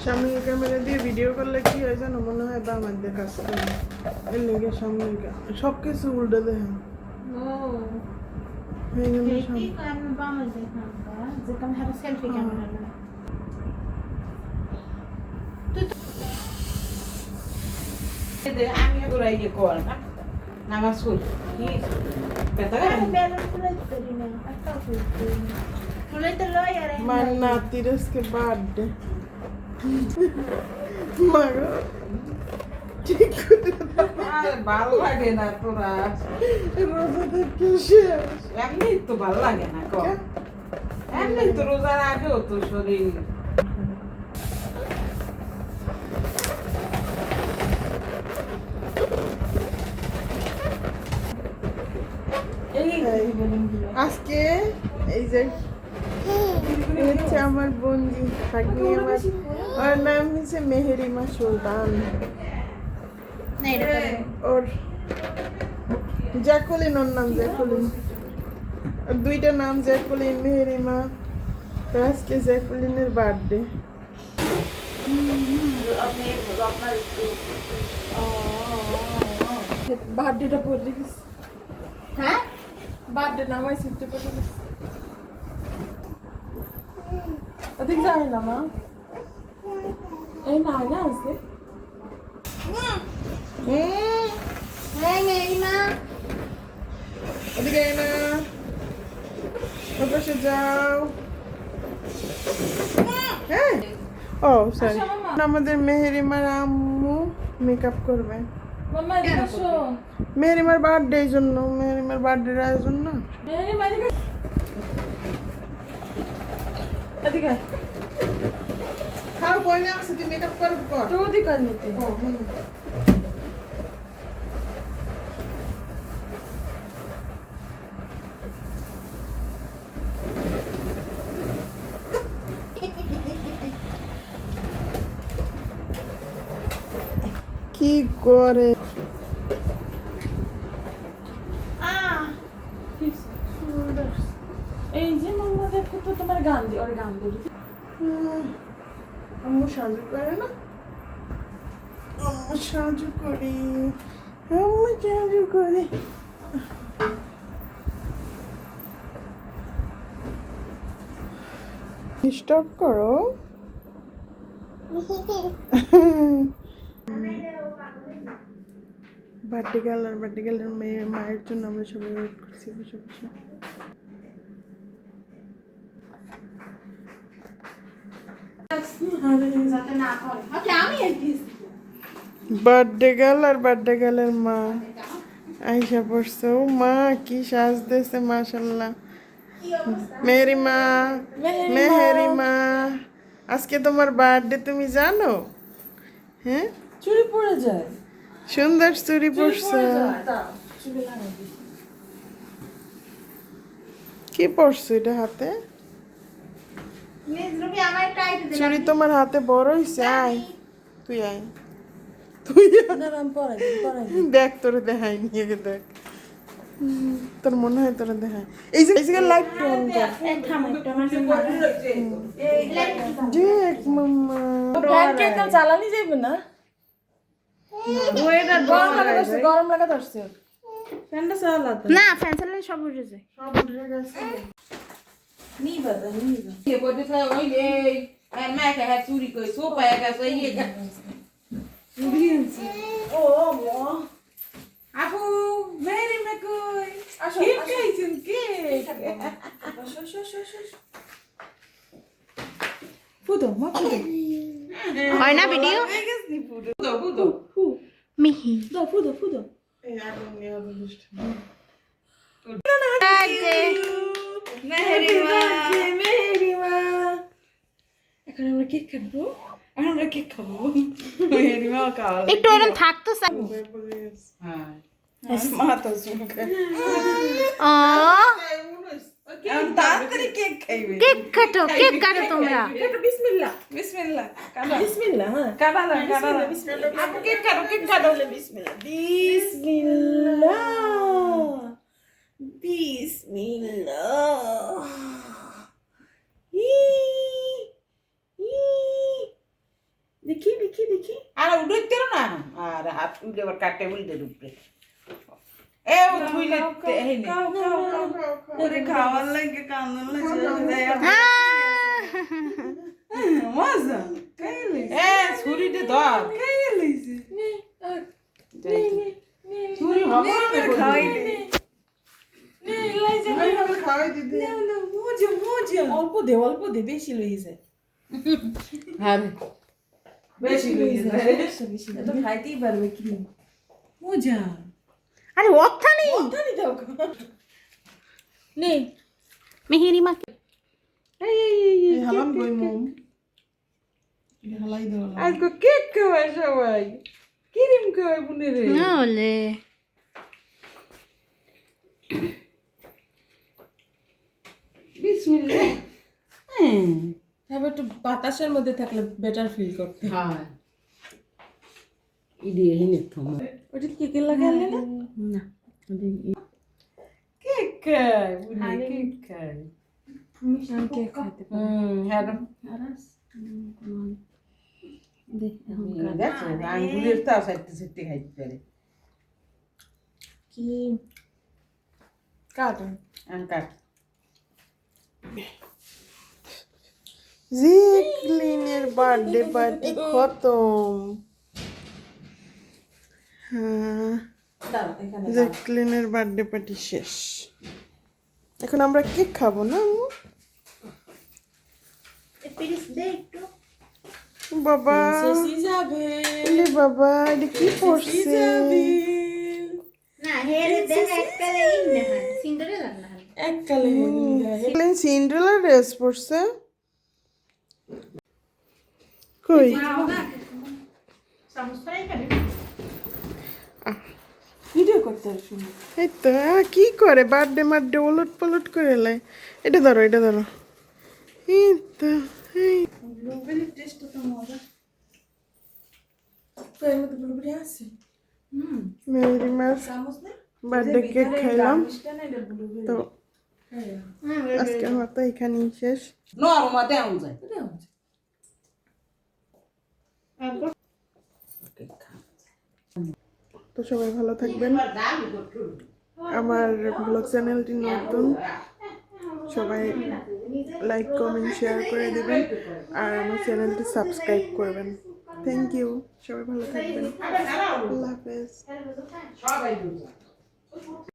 সামনে ক্যামেরা দিয়ে ভিডিও করলে কি হয় জানো, মনে হয় বা আমাদের কাজ করে এর লেগে সামনে সব কিছু উল্টে দেখেন। মান্না তিরস্কে বার্থডে ভালো লাগে না তোরা এমনি তো ভালো লাগে না এমনি তো রোজার আগেও তো শরীর আজকে এই যে হচ্ছে আমার বন্ধু থাকি, আমার ওর নাম হচ্ছে মেহেরিমা সুলতান, ওর জ্যাকুলিন, ওর নাম জ্যাকুলিন, ওর দুইটা নাম জ্যাকুলিন মেহেরিমা। তো আজকে জ্যাকুলিনের বার্থডে। বার্থডেটা পড়ে গেছে। হ্যাঁ বার্থডে নামাই শিখতে পড়ে গেছে। ওদিকে যাবে না মা, এই না না আছে ওদিকে না, ওর পাশে যাও। হ্যাঁ ও সরি, আমাদের মেহেরিমার আম্মু মেকআপ করবে। মেহেরিমার বার্থডে জন্য, মেহেরিমার বার্থডের আয়োজন না। খাও কই না আছে, তুই মেকআপ করব কর তো দিকার নিতে। কি করে এই যে মাম্মা দেখো তো তোমার গান দিয়ে, ওর গান দিয়ে আম্মু সাজু করে না, আম্মু সাজু করি, আম্মু সাজু করে। স্টপ করো। বার্থডে গার্লের মায়ের জন্য আমরা সবাই ওয়েট করছি বসে বসে। বার্থডে গার্লের মা আইসা পড়ছে। ও মা কি সাজতেছে মাশাআল্লাহ। মেহেরিমা আজকে তোমার বার্থডে, তুমি জানো? হ্যাঁ চুরি পড়ে যায়, সুন্দর চুরি পড়ছে। কি পড়ছো এটা হাতে? চুরি তোমার হাতে বড় হইছে। আয় তুই আয়, তুই দেখ, তোরে দেখাই নিয়ে দেখ, তোর মনে হয় তোরে দেখাই। এই যে লাইট অন কর। দেখ মাম্মা, ফ্যানকে একদম চালানি যাবে না, গরম লাগা ধরছে। ফ্যানটা চালাতে না, ফ্যান চালালে সব উঠে যায়। সব উঠে গেছে। নিবা ये बोलते थे वही ये मैं क्या है चूरी कोई सो पाएगा सो ये ও মো आपू मेरी में कोई আসো केक खाइछन केक ফুটো মা ফুটো হয় না ভিডিও? बुदो बुदो মিহি দাও ফুটো ফুটো এই আগুন নিয়ে আগুন দুষ্ট। मेहरीमा মেহেরিমা। এখন আমরা কেক কাটবো, मेहरीमा का একটু এরকম থাকতো স্যার। हां মাথা চুলকায়। ও এখন তাড়াতাড়ি কেক খাইবে কেক কাটো তোমরা এটা বিসমিল্লাহ বিসমিল্লাহ কাটা বিসমিল্লাহ হ্যাঁ কাটা না কাটা না আপু কেক কাটো বিসমিল্লাহ বিসমিল্লাহ বিসমিল্লাহ ই দেখি দেখি দেখি আর উড়ইতে না আর হাত উড়ে আবার কাটে উল্টে উপরে এ ও তুইলে এই নে ওরে খাওয়ার লাগে কান্দন লাগে মজা খাইলে এ ছুরিতে ধর খাইলে নে নে নে ছুরি হবে না খাই দে নে লাইজা এইভাবে খাওয়াই দিদি না মজা মজা অল্প দে বেশি লইছে হ্যাঁ বেশি লইছে বেশি তো খাইতেই পারবে কি মজা আরে অথানি ওখানে দাও নে মিহিরি মা এই হালাম বই মম এটা হালাই দাও আজকে কেক খাওয়াই সবাই ক্রিম খাওয়াই বুনে রে ওলে বিসমিল্লাহ তারপর একটু বাতাসের মধ্যে থাকলে বেটার ফিল করতে হ্যাঁ ইডি হিনে থম ওটা কি লাগালে না না কেক খাই বুনে কেক খাই আমি কেক খাইতে পারি হ্যাঁ আরাস দেখো আঙ্গুলের তো সাইতে সাইতে খাইতে পারে কি কাটন আঙ্কার জিক্লিনের বার্থডে পার্টি খতম হ্যাঁ দাও এখানে জিক্লিনের বার্থডে পার্টি শেষ এখন আমরা কেক খাবো না আম্মু? বাবা সেসি যাবে এলে বাবা এটা কি পড়ছে না হেরে দেখ এককালে ইন্না সিন্ডারেলা না এক কালে জিক্লিন সিন্ড্রেলা ড্রেস পড়ছে কই ভিডিও করতে শুনি এই তো কি করে বার্থডে মার্থডে ওলট পালট করে লাই এটা ধরো এই তো এই ব্লুবেরি টেস্ট তো মজা তো এর মধ্যে ব্লুবেরি আছে মেরি মাস চামচ না বার্থডে কেক খাইলাম মিষ্টি না এটা ব্লুবেরি তো আজকের মতো এখানেই শেষ নরমা দেও যায় তো সবাই ভালো থাকবেন আমার ব্লগ চ্যানেলটি নতুন সবাই লাইক কমেন্ট শেয়ার করে দিবেন আর আমার চ্যানেলটি সাবস্ক্রাইব করবেন থ্যাংক ইউ সবাই ভালো থাকবেন আল্লাহ হাফেজ সবাই